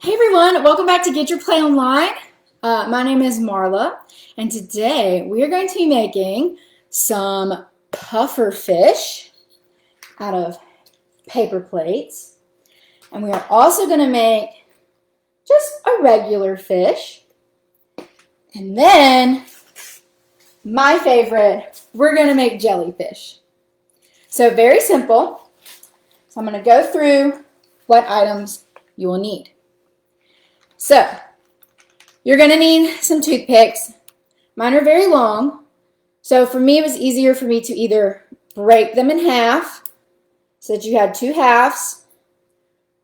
Hey everyone, welcome back to Get Your Play Online. My name is Marla, and today we are going to be making some puffer fish out of paper plates. And we are also going to make just a regular fish. And then, my favorite, we're going to make jellyfish. So very simple. So I'm going to go through what items you will need. So, you're going to need some toothpicks. Mine are very long, so for me it was easier for me to either break them in half so that you had two halves,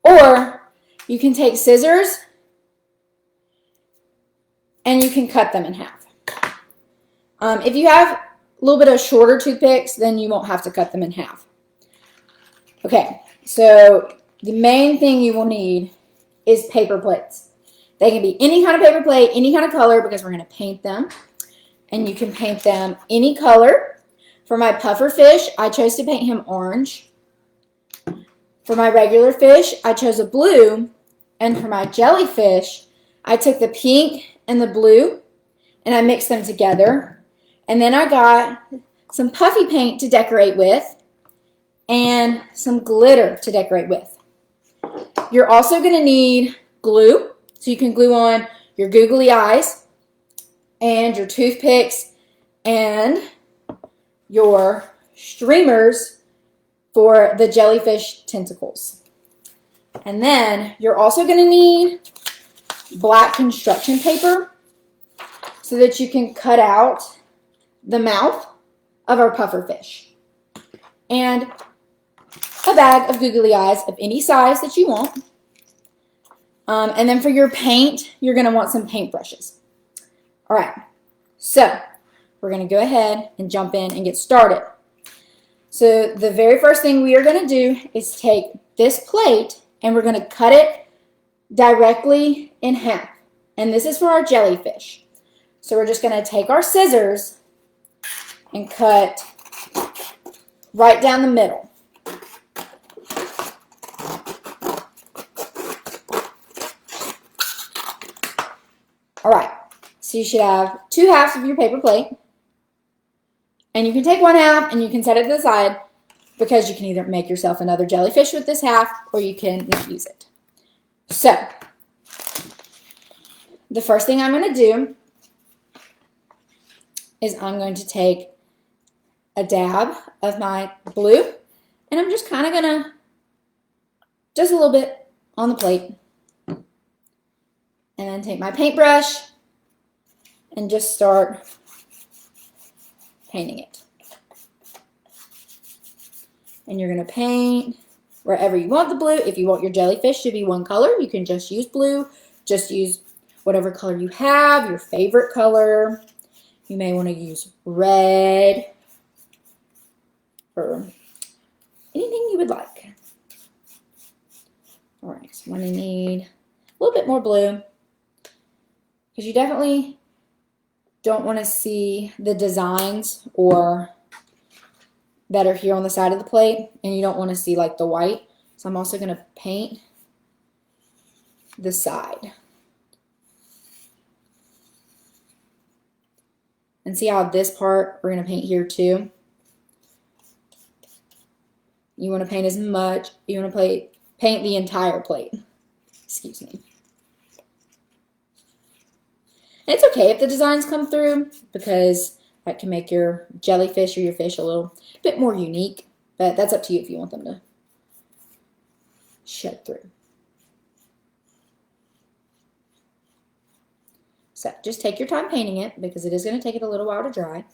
or you can take scissors and you can cut them in half. If you have a little bit of shorter toothpicks, then you won't have to cut them in half. Okay, so the main thing you will need is paper plates. They can be any kind of paper plate, any kind of color, because we're going to paint them. And you can paint them any color. For my puffer fish, I chose to paint him orange. For my regular fish, I chose a blue. And for my jellyfish, I took the pink and the blue, and I mixed them together. And then I got some puffy paint to decorate with, and some glitter to decorate with. You're also going to need glue. So you can glue on your googly eyes and your toothpicks and your streamers for the jellyfish tentacles. And then you're also going to need black construction paper so that you can cut out the mouth of our puffer fish. And a bag of googly eyes of any size that you want. And then for your paint, you're going to want some paint brushes. All right, so we're going to go ahead and jump in and get started. So the very first thing we are going to do is take this plate and we're going to cut it directly in half. And this is for our jellyfish. So we're just going to take our scissors and cut right down the middle. All right, so you should have two halves of your paper plate. And you can take one half and you can set it to the side because you can either make yourself another jellyfish with this half or you can not use it. So, the first thing I'm going to do is I'm going to take a dab of my blue and I'm just kind of going to, just a little bit on the plate. And then take my paintbrush and just start painting it. And you're going to paint wherever you want the blue. If you want your jellyfish to be one color, you can just use blue. Just use whatever color you have, your favorite color. You may want to use red or anything you would like. All right, so I'm going to need a little bit more blue. Because you definitely don't want to see the designs or that are here on the side of the plate, and you don't want to see like the white. So I'm also going to paint the side. And see how this part we're going to paint here too. You want to paint as much, you want to paint the entire plate. Excuse me. It's okay if the designs come through because that can make your jellyfish or your fish a little bit more unique. But that's up to you if you want them to shed through. So just take your time painting it because it is going to take it a little while to dry.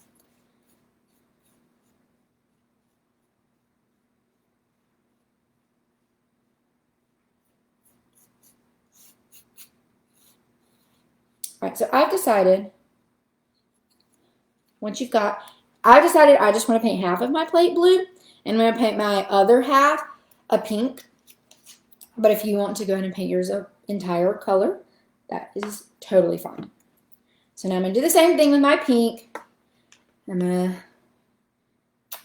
All right, so I've decided, I just want to paint half of my plate blue, and I'm going to paint my other half a pink. But if you want to go ahead and paint yours an entire color, that is totally fine. So now I'm going to do the same thing with my pink. I'm going to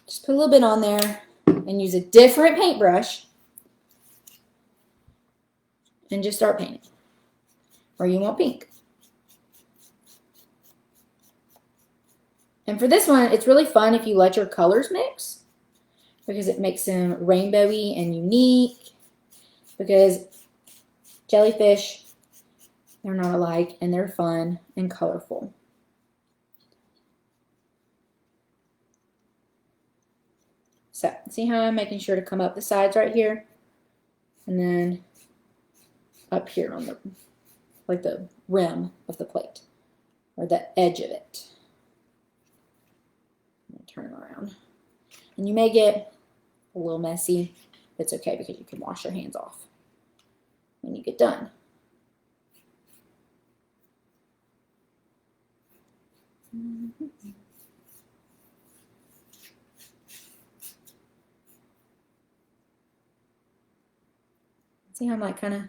just put a little bit on there and use a different paintbrush and just start painting. or you want pink. And for this one, it's really fun if you let your colors mix because it makes them rainbowy and unique, because jellyfish, they're not alike and they're fun and colorful. So see how I'm making sure to come up the sides right here and then up here on the, like the rim of the plate or the edge of it. Turn it around. And you may get a little messy, but it's okay because you can wash your hands off when you get done. See how I'm like kind of,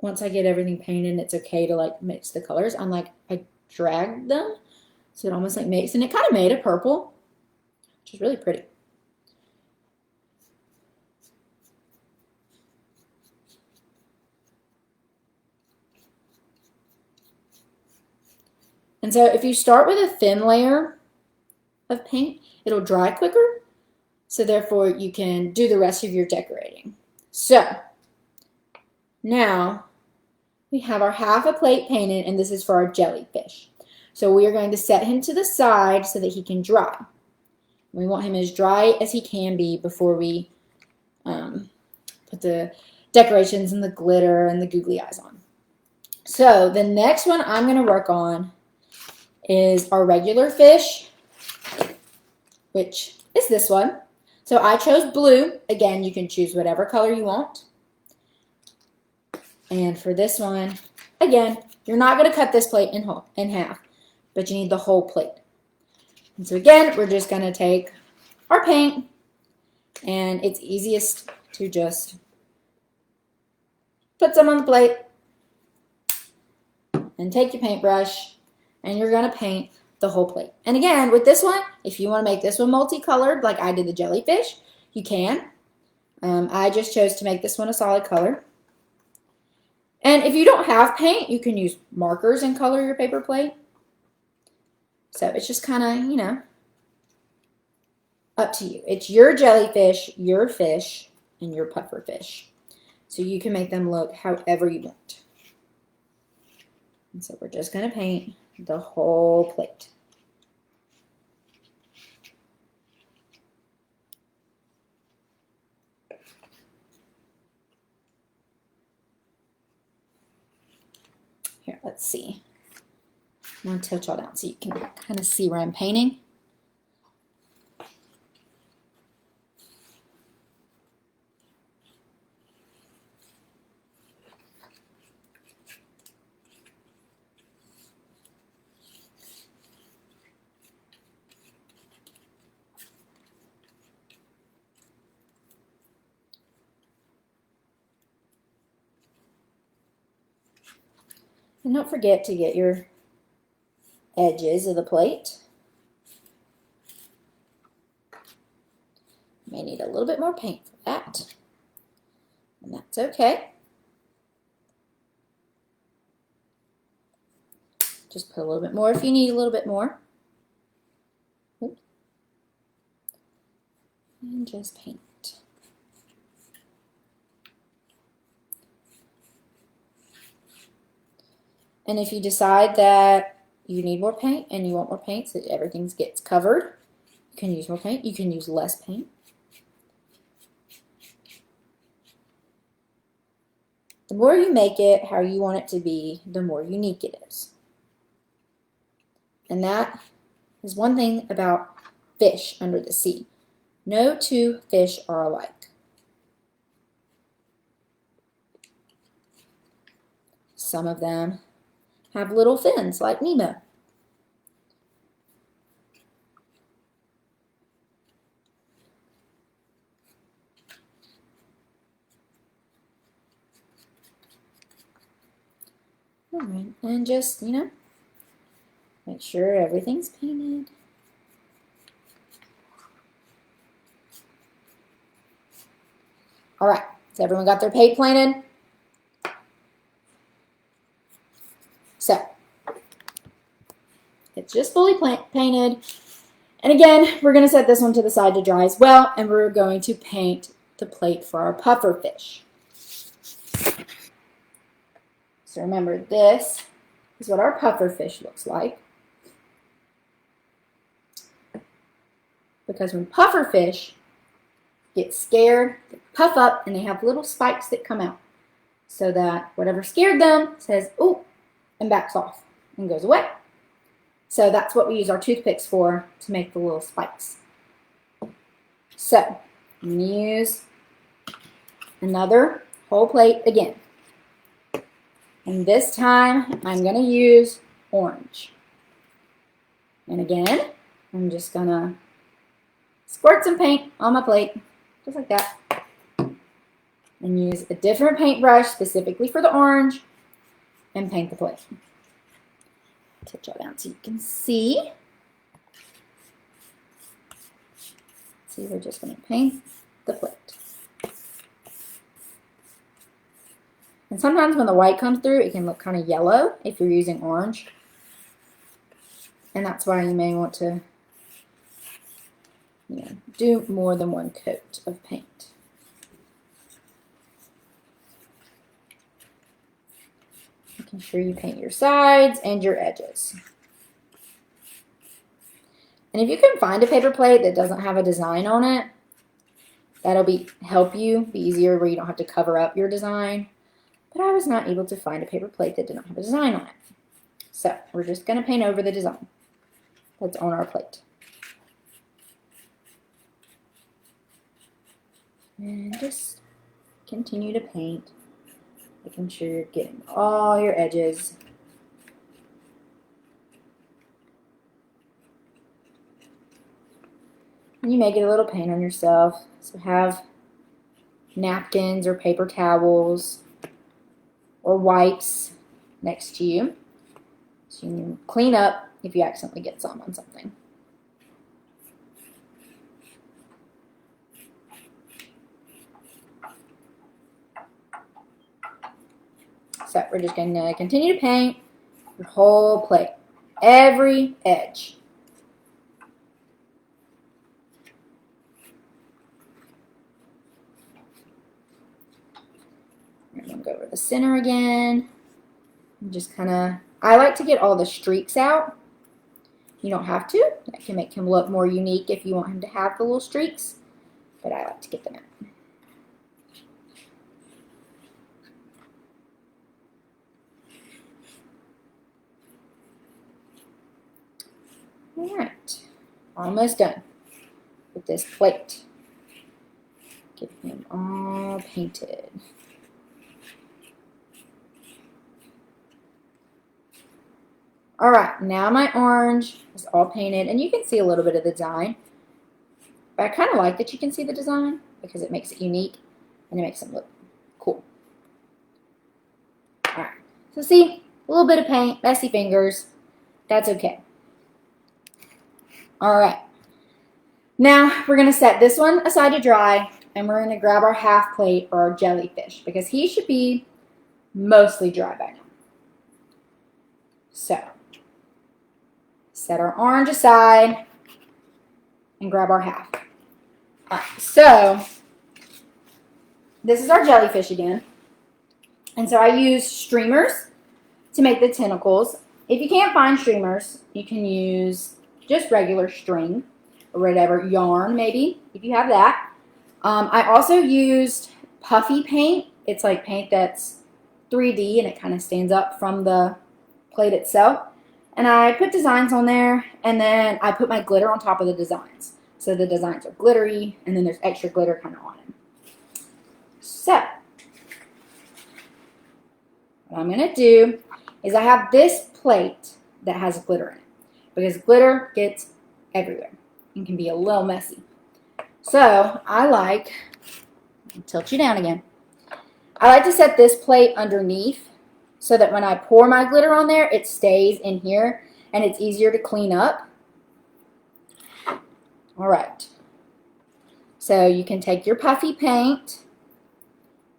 once I get everything painted, it's okay to like mix the colors. I'm like, I dragged them so it almost like makes, and it kind of made a purple, which is really pretty. And so if you start with a thin layer of paint, it'll dry quicker. So therefore you can do the rest of your decorating. So now we have our half a plate painted, and this is for our jellyfish. So we are going to set him to the side so that he can dry. We want him as dry as he can be before we put the decorations and the glitter and the googly eyes on. So the next one I'm going to work on is our regular fish, which is this one. So I chose blue. Again, you can choose whatever color you want. And for this one, again, you're not going to cut this plate in half, but you need the whole plate. And so again, we're just going to take our paint, and it's easiest to just put some on the plate and take your paintbrush, and you're going to paint the whole plate. And again, with this one, if you want to make this one multicolored like I did the jellyfish, you can. I just chose to make this one a solid color. And if you don't have paint, you can use markers and color your paper plate. So it's just kind of, you know, up to you. It's your jellyfish, your fish, and your puffer fish. So you can make them look however you want. And so we're just going to paint the whole plate. Here, let's see. I'm going to tilt y'all down so you can kind of see where I'm painting. And don't forget to get your edges of the plate. You may need a little bit more paint for that, and that's okay. Just put a little bit more if you need a little bit more. And just paint. And if you decide that you need more paint and you want more paint so that everything gets covered, you can use more paint. You can use less paint. The more you make it how you want it to be, the more unique it is. And that is one thing about fish under the sea. No two fish are alike. Some of them have little fins like Nemo. All right, and just, you know, make sure everything's painted. All right, so everyone got their paint planted? It's just fully painted. And again, we're going to set this one to the side to dry as well, and we're going to paint the plate for our puffer fish. So remember, this is what our puffer fish looks like. Because when puffer fish get scared, they puff up and they have little spikes that come out. So that whatever scared them says, "Oh," and backs off and goes away. So that's what we use our toothpicks for, to make the little spikes. So I'm going to use another whole plate again. And this time I'm going to use orange. And again, I'm just going to squirt some paint on my plate, just like that. And use a different paintbrush specifically for the orange and paint the plate. Touch it down so you can see. See, we're just going to paint the plate. And sometimes when the white comes through, it can look kind of yellow if you're using orange. And that's why you may want to, do more than one coat of paint. Making sure you paint your sides and your edges. And if you can find a paper plate that doesn't have a design on it, that'll help you be easier, where you don't have to cover up your design. But I was not able to find a paper plate that did not have a design on it. So we're just going to paint over the design that's on our plate. And just continue to paint, making sure you're getting all your edges. And you may get a little paint on yourself, so have napkins or paper towels or wipes next to you, so you can clean up if you accidentally get some on something. So we're just going to continue to paint your whole plate, every edge. I'm going to go over the center again. And just kind of, I like to get all the streaks out. You don't have to. That can make him look more unique if you want him to have the little streaks. But I like to get them out. Alright, almost done with this plate. Get him all painted. Alright, now my orange is all painted, and you can see a little bit of the design. But I kind of like that you can see the design because it makes it unique and it makes it look cool. Alright, so see, a little bit of paint, messy fingers, that's okay. Alright, now we're going to set this one aside to dry, and we're going to grab our half plate for our jellyfish because he should be mostly dry by now. So, set our orange aside and grab our half. Alright, so this is our jellyfish again. And so I use streamers to make the tentacles. If you can't find streamers, you can use just regular string or whatever, yarn maybe, if you have that. I also used puffy paint. It's like paint that's 3D and it kind of stands up from the plate itself. And I put designs on there, and then I put my glitter on top of the designs. So the designs are glittery, and then there's extra glitter kind of on them. So, what I'm going to do is I have this plate that has glitter in it, because glitter gets everywhere and can be a little messy. So, I'll tilt you down again. I like to set this plate underneath so that when I pour my glitter on there, it stays in here and it's easier to clean up. Alright, so you can take your puffy paint,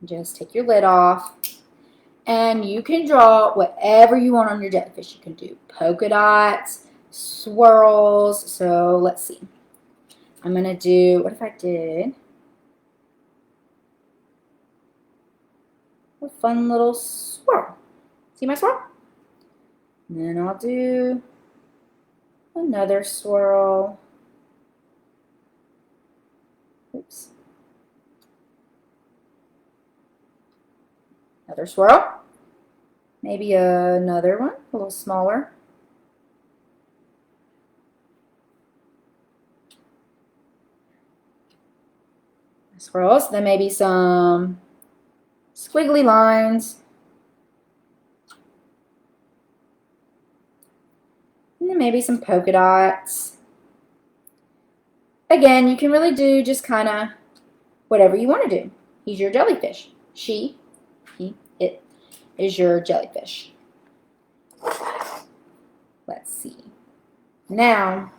just take your lid off, and you can draw whatever you want on your jellyfish. You can do polka dots, swirls. So let's see. I'm going to do, what if I did a fun little swirl? See my swirl? And then I'll do another swirl. Oops. Another swirl. Maybe another one, a little smaller. Swirls. Then maybe some squiggly lines. And then maybe some polka dots. Again, you can really do just kind of whatever you want to do. He's your jellyfish. She, he, it is your jellyfish. Let's see. Now,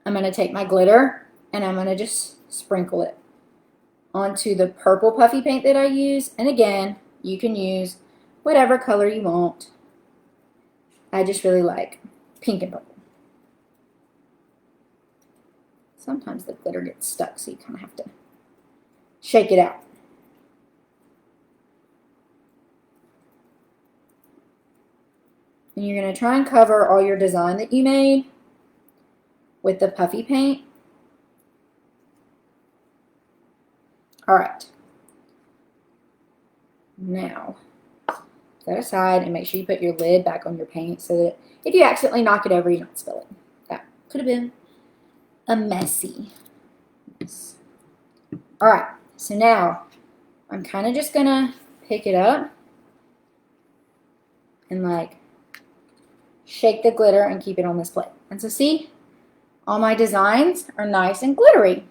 I'm going to take my glitter and I'm going to just sprinkle it onto the purple puffy paint that I use. And again, you can use whatever color you want. I just really like pink and purple. Sometimes the glitter gets stuck, so you kind of have to shake it out. And you're going to try and cover all your design that you made with the puffy paint. All right. Now, put that aside and make sure you put your lid back on your paint so that if you accidentally knock it over, you don't spill it. That could have been a messy. All right, so now I'm kind of just gonna pick it up and like shake the glitter and keep it on this plate. And so see, all my designs are nice and glittery.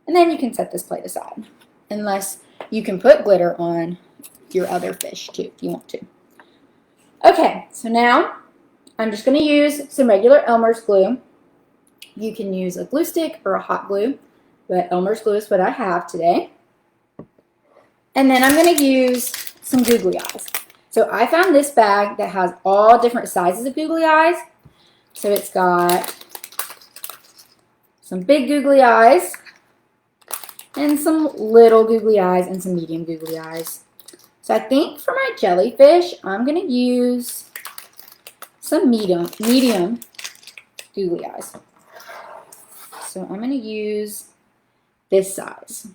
And then you can set this plate aside, unless you can put glitter on your other fish too, if you want to. Okay, so now I'm just gonna use some regular Elmer's glue. You can use a glue stick or a hot glue, but Elmer's glue is what I have today. And then I'm going to use some googly eyes. So I found this bag that has all different sizes of googly eyes. So it's got some big googly eyes and some little googly eyes and some medium googly eyes. So I think for my jellyfish, I'm going to use some medium googly eyes. So I'm going to use this size,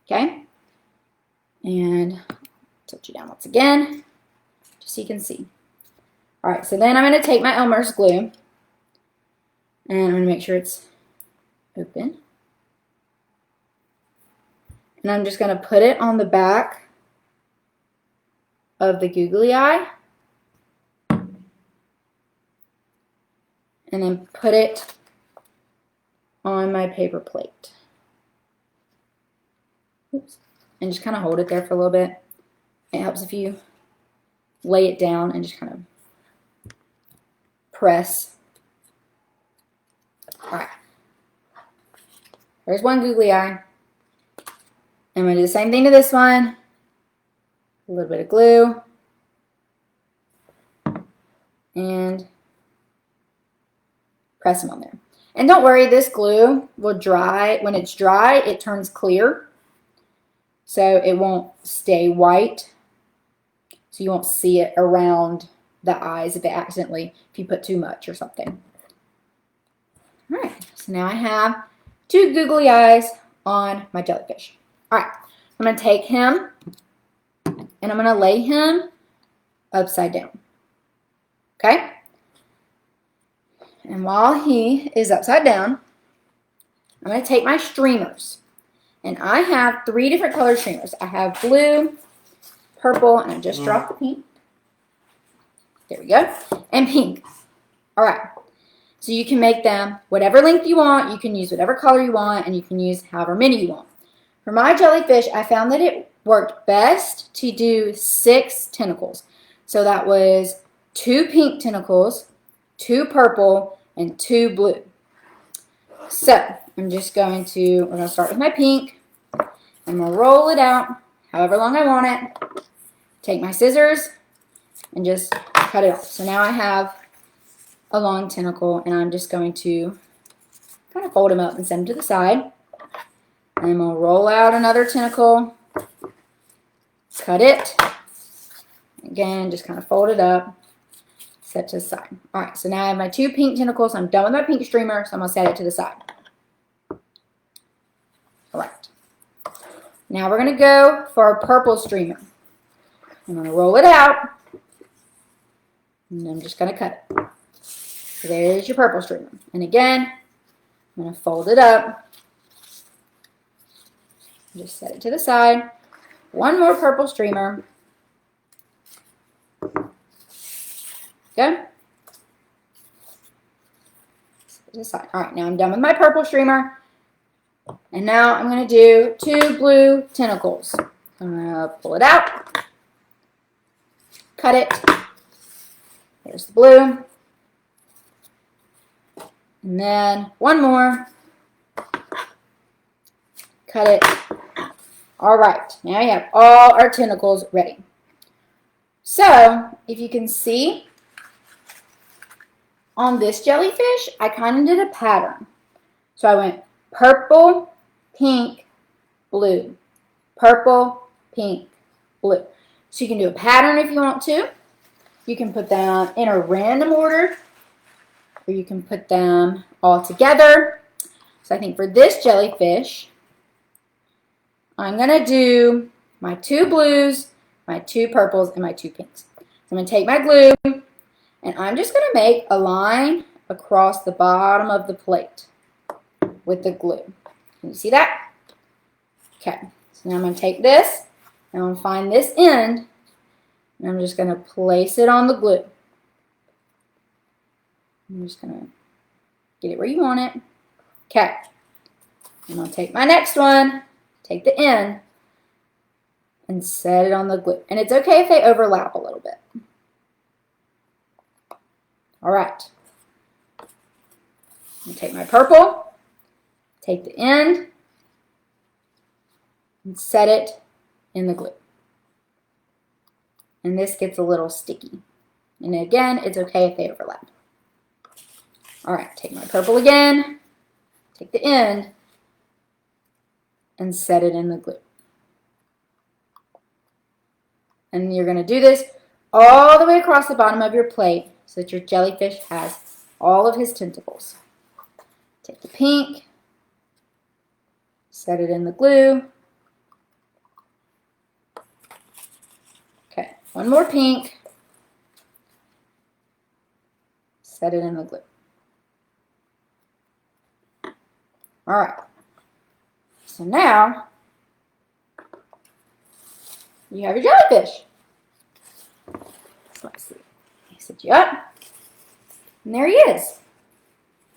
okay? And tilt you down once again, just so you can see. All right, so then I'm going to take my Elmer's glue, and I'm going to make sure it's open. And I'm just going to put it on the back of the googly eye, and then put it on my paper plate. Oops. And just kind of hold it there for a little bit. It helps if you lay it down and just kind of press. All right. There's one googly eye. I'm going to do the same thing to this one. A little bit of glue. And press them on there. And don't worry, this glue will dry. When it's dry, it turns clear. So it won't stay white. So you won't see it around the eyes if you put too much or something. All right, so now I have two googly eyes on my jellyfish. All right, I'm going to take him and I'm going to lay him upside down. Okay? And while he is upside down, I'm going to take my streamers. And I have 3 different color streamers. I have blue, purple, and I just dropped the pink. There we go. And pink. All right. So you can make them whatever length you want. You can use whatever color you want, and you can use however many you want. For my jellyfish, I found that it worked best to do 6 tentacles. So that was 2 pink tentacles, 2 purple, and 2 blue. So I'm just going to, we're going to start with my pink. I'm going to roll it out however long I want it. Take my scissors and just cut it off. So now I have a long tentacle, and I'm just going to kind of fold him up and set him to the side. And I'm going to roll out another tentacle, cut it. Again, just kind of fold it up, set to the side. All right, so now I have my 2 pink tentacles. I'm done with my pink streamer, so I'm going to set it to the side. All right. Now we're going to go for our purple streamer. I'm going to roll it out, and I'm just going to cut it. So there's your purple streamer. And again, I'm going to fold it up. Just set it to the side. One more purple streamer. Good. Set it to the side. All right, now I'm done with my purple streamer. And now I'm going to do 2 blue tentacles. I'm going to pull it out. Cut it. There's the blue. And then one more. Cut it. All right, now you have all our tentacles ready. So, if you can see, on this jellyfish, I kind of did a pattern. So I went purple, pink, blue. Purple, pink, blue. So you can do a pattern if you want to. You can put them in a random order, or you can put them all together. So I think for this jellyfish, I'm going to do my 2 blues, my 2 purples, and my 2 pinks. So I'm going to take my glue, and I'm just going to make a line across the bottom of the plate with the glue. Can you see that? Okay, so now I'm going to take this, and I'm going to find this end, and I'm just going to place it on the glue. I'm just going to get it where you want it. Okay, and I'll take my next one, take the end, and set it on the glue. And it's okay if they overlap a little bit. All right. I'm take my purple, take the end, and set it in the glue. And this gets a little sticky. And again, it's okay if they overlap. All right, take my purple again, take the end, and set it in the glue. And you're going to do this all the way across the bottom of your plate so that your jellyfish has all of his tentacles. Take the pink, set it in the glue. Okay, one more pink, set it in the glue. All right. So now, you have your jellyfish. So let's see. I set you up. And there he is.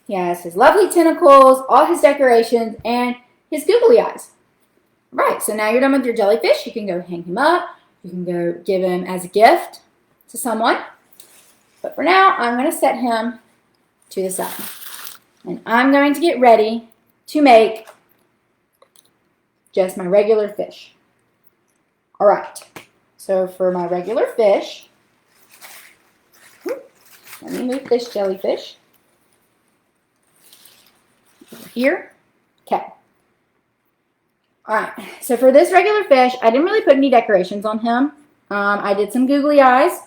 He has his lovely tentacles, all his decorations, and his googly eyes. Right, so now you're done with your jellyfish. You can go hang him up. You can go give him as a gift to someone. But for now, I'm going to set him to the side. And I'm going to get ready to make just my regular fish. All right, so for my regular fish, let me move this jellyfish over here. Okay. All right, so for this regular fish, I didn't really put any decorations on him. I did some googly eyes,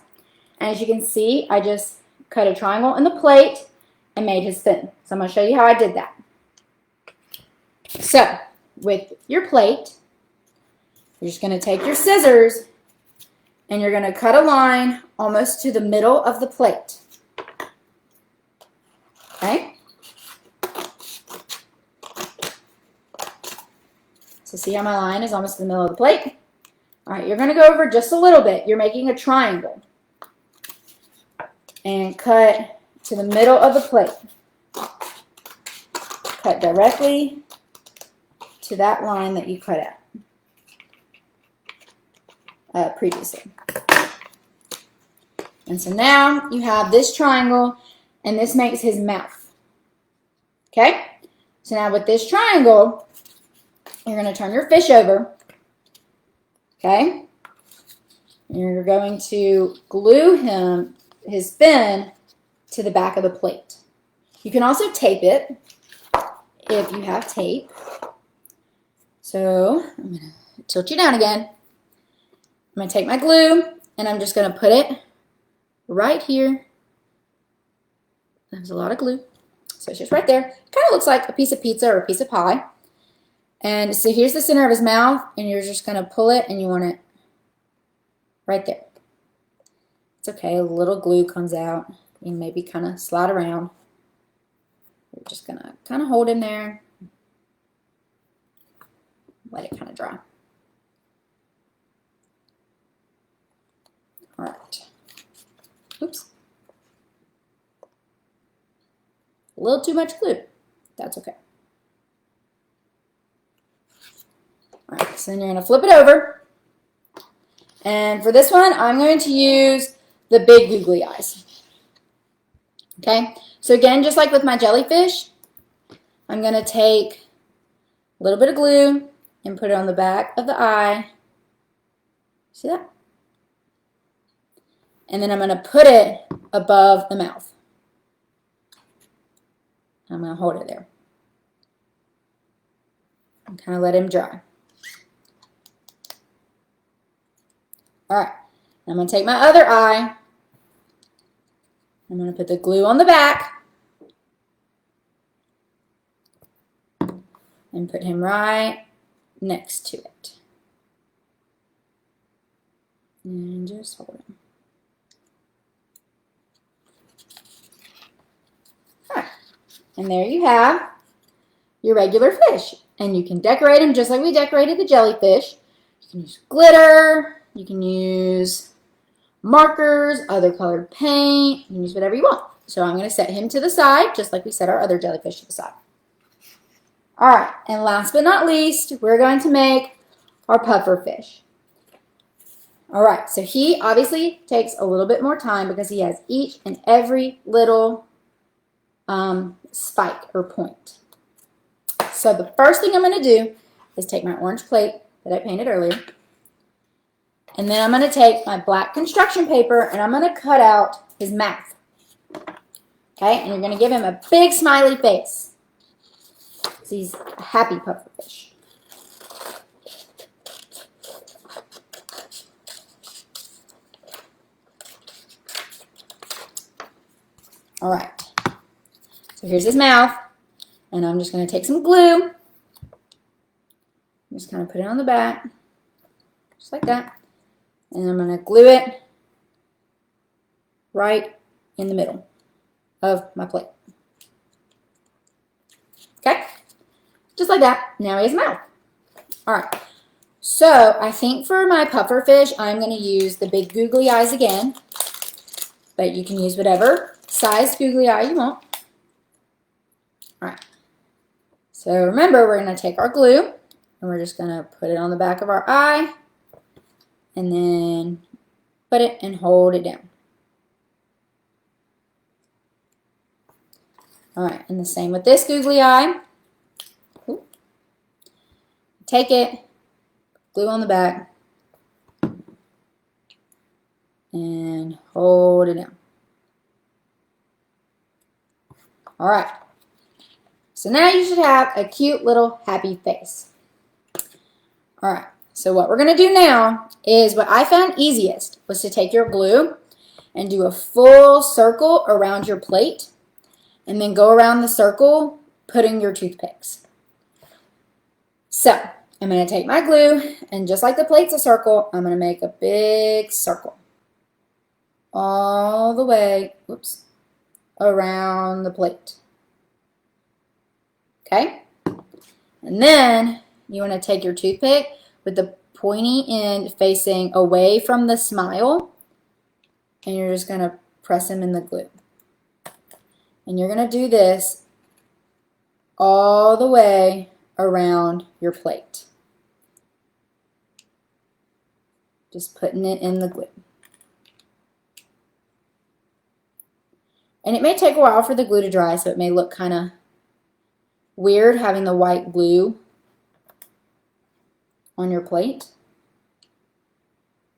and as you can see, I just cut a triangle in the plate and made his fin. So I'm going to show you how I did that. So, with your plate, you're just going to take your scissors and you're going to cut a line almost to the middle of the plate. Okay? So see how my line is almost in the middle of the plate? All right, you're going to go over just a little bit. You're making a triangle. And cut to the middle of the plate. Cut directly to that line that you cut out previously. And so now you have this triangle, and this makes his mouth. Okay? So now with this triangle, you're going to turn your fish over. Okay? And you're going to glue his fin to the back of the plate. You can also tape it if you have tape. So I'm going to tilt you down again. I'm going to take my glue and I'm just going to put it right here. There's a lot of glue. So it's just right there. Kind of looks like a piece of pizza or a piece of pie. And so here's the center of his mouth, and you're just going to pull it, and you want it right there. It's okay. A little glue comes out. You maybe kind of slide around. You're just going to kind of hold in there. Let it kind of dry. All right. Oops. A little too much glue. That's okay. All right, so then you're going to flip it over. And for this one, I'm going to use the big googly eyes. Okay, so again, just like with my jellyfish, I'm going to take a little bit of glue and put it on the back of the eye. See that? And then I'm going to put it above the mouth. I'm going to hold it there. And kind of let him dry. All right, I'm going to take my other eye. I'm going to put the glue on the back and put him right next to it. And just hold him. All right, and there you have your regular fish. And you can decorate them just like we decorated the jellyfish. You can use glitter. You can use markers, other colored paint. You can use whatever you want. So I'm going to set him to the side, just like we set our other jellyfish to the side. All right, and last but not least, we're going to make our puffer fish. All right, so he obviously takes a little bit more time because he has each and every little spike or point. So the first thing I'm going to do is take my orange plate that I painted earlier. And then I'm going to take my black construction paper and I'm going to cut out his mouth. Okay, and you're going to give him a big smiley face. So he's a happy pufferfish. All right, so here's his mouth. And I'm just going to take some glue. Just kind of put it on the back. Just like that. And I'm going to glue it right in the middle of my plate. Okay? Just like that. Now he has a mouth. All right. So I think for my puffer fish, I'm going to use the big googly eyes again. But you can use whatever size googly eye you want. All right. So remember, we're going to take our glue and we're just going to put it on the back of our eye. And then put it and hold it down. All right, and the same with this googly eye. Ooh. Take it, glue on the back, and hold it down. All right, so now you should have a cute little happy face. All right. So what we're going to do now is what I found easiest was to take your glue and do a full circle around your plate and then go around the circle putting your toothpicks. So I'm going to take my glue and just like the plate's a circle, I'm going to make a big circle all the way, oops, around the plate. Okay? And then you want to take your toothpick with the pointy end facing away from the smile, and you're just going to press him in the glue. And you're going to do this all the way around your plate. Just putting it in the glue. And it may take a while for the glue to dry, so it may look kind of weird having the white glue on your plate.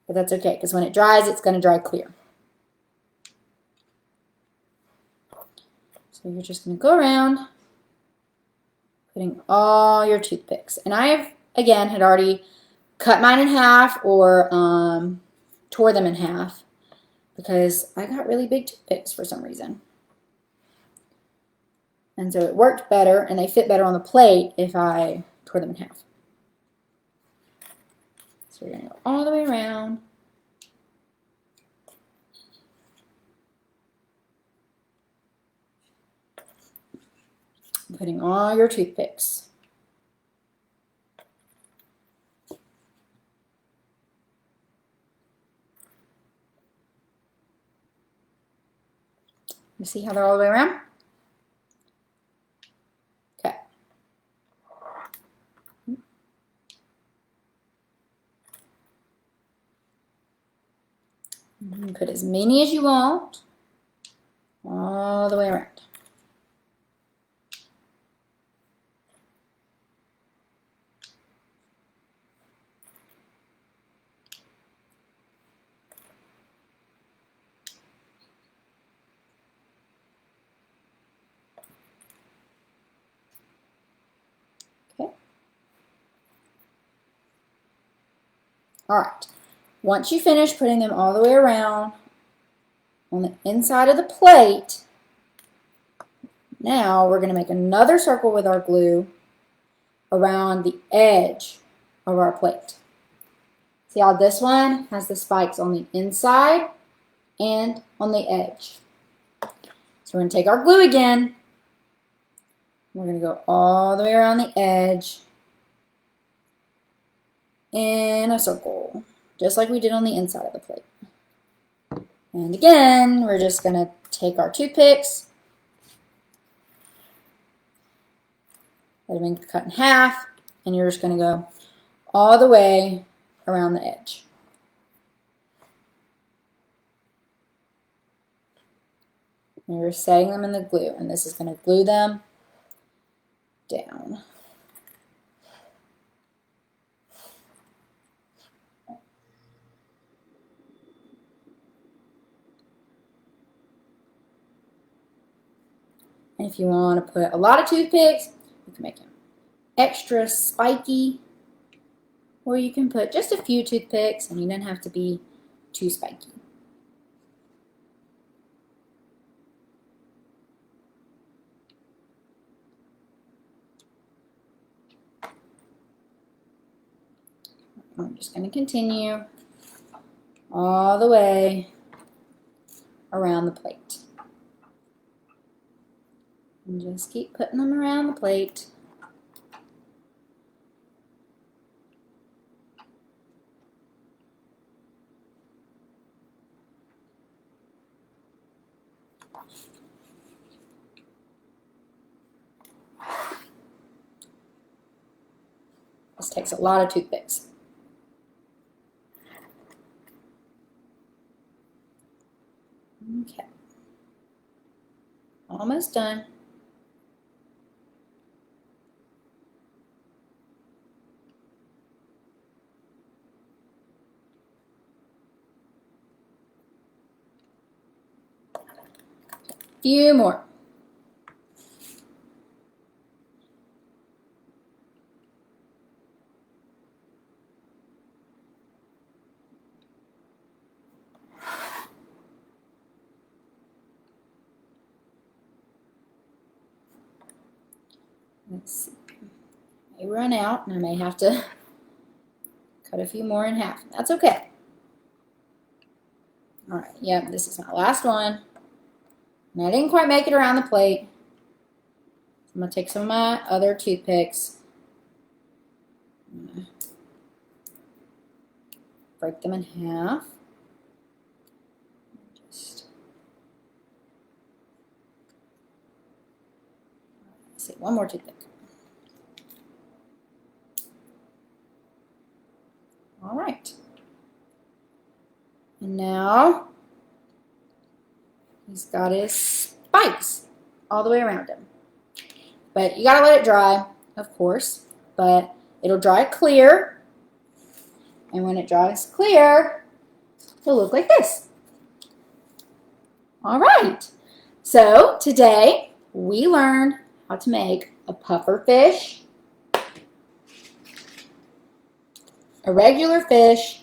But that's okay, because when it dries, it's going to dry clear. So you're just going to go around putting all your toothpicks. And I've, again, had already cut mine in half or tore them in half because I got really big toothpicks for some reason. And so it worked better and they fit better on the plate if I tore them in half. So we're going to go all the way around. Putting all your toothpicks. You see how they're all the way around? Okay. You can put as many as you want all the way around. Okay. All right. Once you finish putting them all the way around on the inside of the plate, now we're going to make another circle with our glue around the edge of our plate. See how this one has the spikes on the inside and on the edge. So we're going to take our glue again. We're going to go all the way around the edge in a circle, just like we did on the inside of the plate. And again, we're just going to take our toothpicks, that have been cut in half, and you're just going to go all the way around the edge. And you're setting them in the glue, and this is going to glue them down. And if you want to put a lot of toothpicks, you can make them extra spiky, or you can put just a few toothpicks and you don't have to be too spiky. I'm just going to continue all the way around the plate. And just keep putting them around the plate. This takes a lot of toothpicks. Okay. Almost done. Few more. Let's see. I may run out and I may have to cut a few more in half. That's okay. All right, yep, this is my last one. And I didn't quite make it around the plate. I'm going to take some of my other toothpicks. Break them in half. Just let's see, one more toothpick. All right. And now he's got his spikes all the way around him. But you gotta let it dry, of course, but it'll dry clear. And when it dries clear, it'll look like this. All right. So today we learned how to make a puffer fish, a regular fish,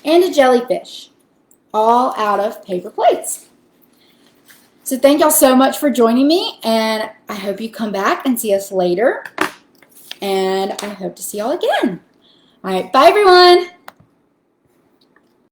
and a jellyfish, all out of paper plates. So thank y'all so much for joining me, and I hope you come back and see us later, and I hope to see y'all again. All right, bye everyone.